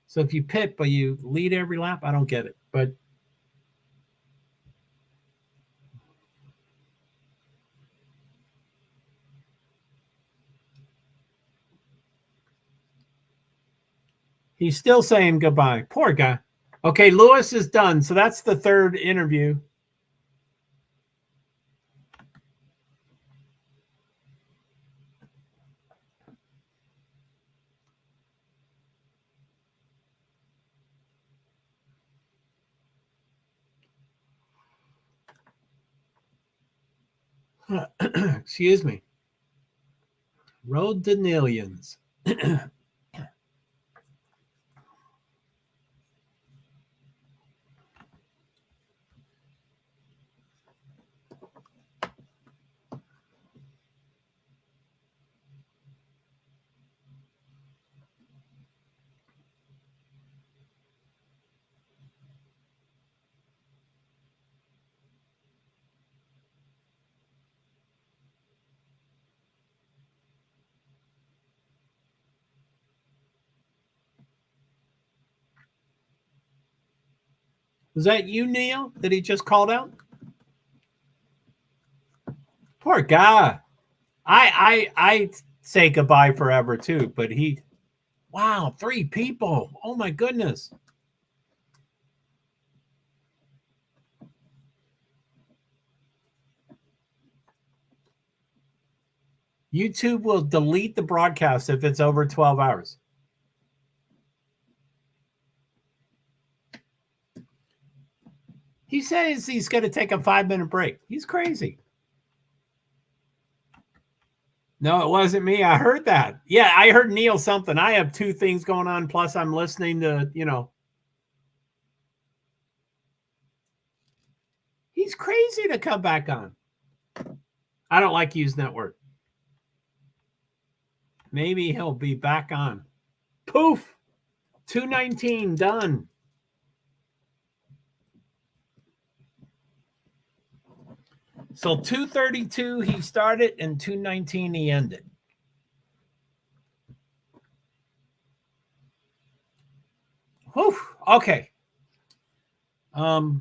[SPEAKER 1] So if you pit, but you lead every lap, I don't get it. But he's still saying goodbye. Poor guy. Okay, Lewis is done. So that's the third interview. Excuse me. Road to Millions. Was that you, Neil, that he just called out? Poor guy. I say goodbye forever too, but he, wow, 3 people. Oh my goodness. YouTube will delete the broadcast if it's over 12 hours. He says he's going to take a 5-minute break. He's crazy. No, it wasn't me. I heard that. Yeah, I heard Neil something. I have 2 things going on, plus I'm listening to, he's crazy to come back on. I don't like using that word. Maybe he'll be back on. Poof. 219 done. So 232 he started and 219 he ended. Whew. Okay. Oh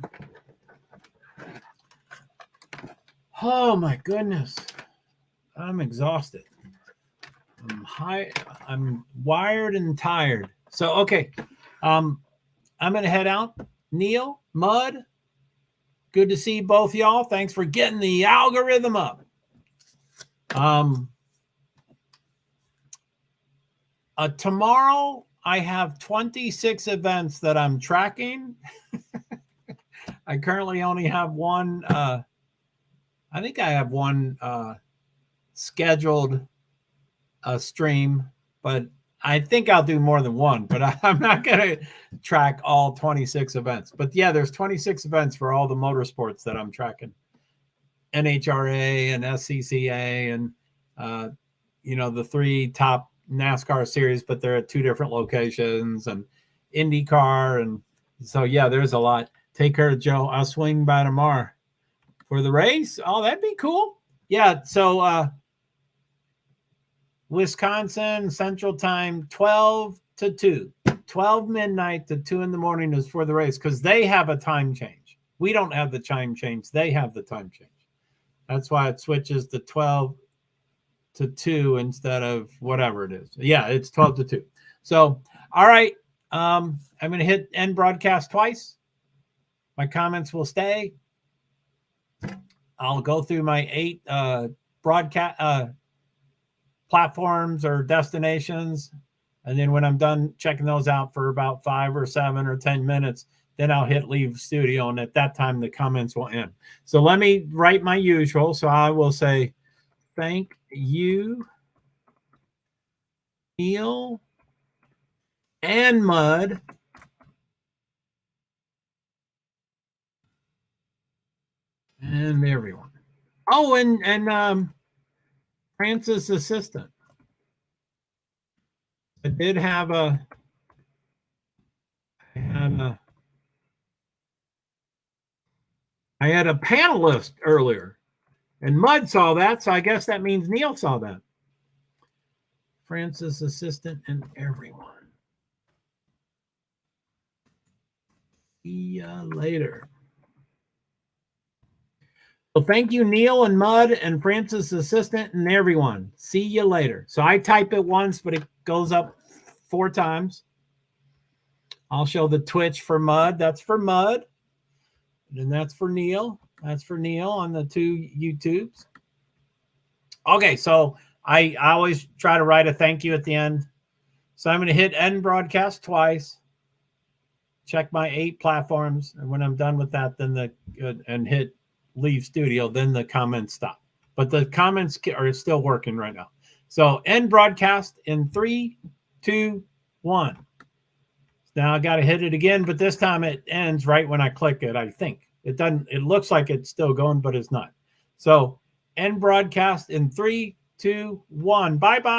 [SPEAKER 1] my goodness. I'm exhausted. I'm wired and tired. So okay. I'm gonna head out. Neil, Mud. Good to see both y'all. Thanks for getting the algorithm up. Tomorrow I have 26 events that I'm tracking. I currently only have one. I think I have one scheduled stream, but I think I'll do more than one, but I'm not going to track all 26 events. But yeah, there's 26 events for all the motorsports that I'm tracking. NHRA and SCCA and, the 3 top NASCAR series, but they're at 2 different locations, and IndyCar. And so, yeah, there's a lot. Take care, Joe. I'll swing by tomorrow for the race. Oh, that'd be cool. Yeah. So, Wisconsin Central Time, 12 to 2, 12 midnight to 2 in the morning is for the race, because they have a time change. We don't have the time change. They have the time change. That's why it switches to 12 to 2 instead of whatever it is. Yeah, it's 12 to 2. So, all right. I'm going to hit end broadcast twice. My comments will stay. I'll go through my 8 broadcast platforms or destinations. And then when I'm done checking those out for about 5 or 7 or 10 minutes, then I'll hit leave studio. And at that time, the comments will end. So let me write my usual. So I will say, thank you, Neil and Mud. And everyone. Oh, and Francis' assistant. I did have I had a panelist earlier, and Mud saw that, so I guess that means Neil saw that. Francis' assistant and everyone. See ya later. So thank you, Neil and Mud and Francis' assistant and everyone. See you later. So I type it once, but it goes up 4 times. I'll show the Twitch for Mud. That's for Mud. And that's for Neil. That's for Neil on the 2 YouTubes. Okay, so I always try to write a thank you at the end. So I'm going to hit end broadcast twice. Check my 8 platforms. And when I'm done with that, then and hit leave studio, then the comments stop. But the comments are still working right now. So end broadcast in 3, 2, 1. Now I got to hit it again, but this time it ends right when I click it, I think. It doesn't, it looks like it's still going, but it's not. So end broadcast in 3, 2, 1. Bye-bye.